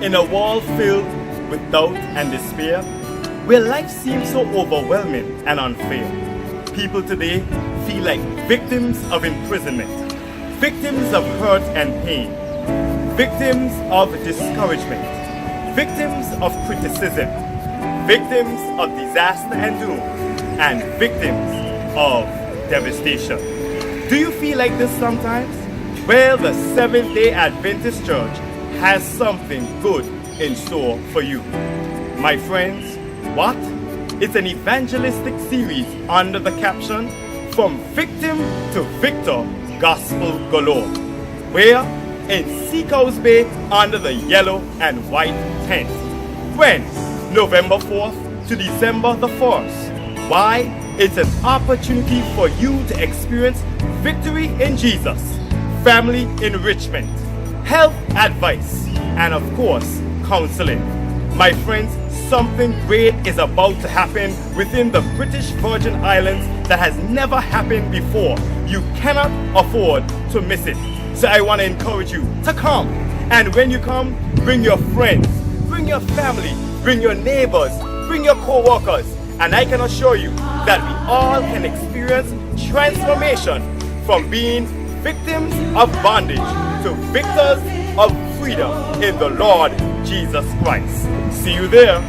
In a world filled with doubt and despair, where life seems so overwhelming and unfair, people today feel like victims of imprisonment, victims of hurt and pain, victims of discouragement, victims of criticism, victims of disaster and doom, and victims of devastation. Do you feel like this sometimes? Well, the Seventh-day Adventist Church has something good in store for you. My friends, what? It's an evangelistic series under the caption From Victim to Victor, Gospel Galore, where in Seacoast Bay under the yellow and white tent. When? November 4th to December the 1st. Why? It's an opportunity for you to experience victory in Jesus, family enrichment, health advice, and of course, counseling. My friends, something great is about to happen within the British Virgin Islands that has never happened before. You cannot afford to miss it. So I want to encourage you to come. And when you come, bring your friends, bring your family, bring your neighbors, bring your co-workers. And I can assure you that we all can experience transformation from being victims of bondage to victors of freedom in the Lord Jesus Christ. See you there.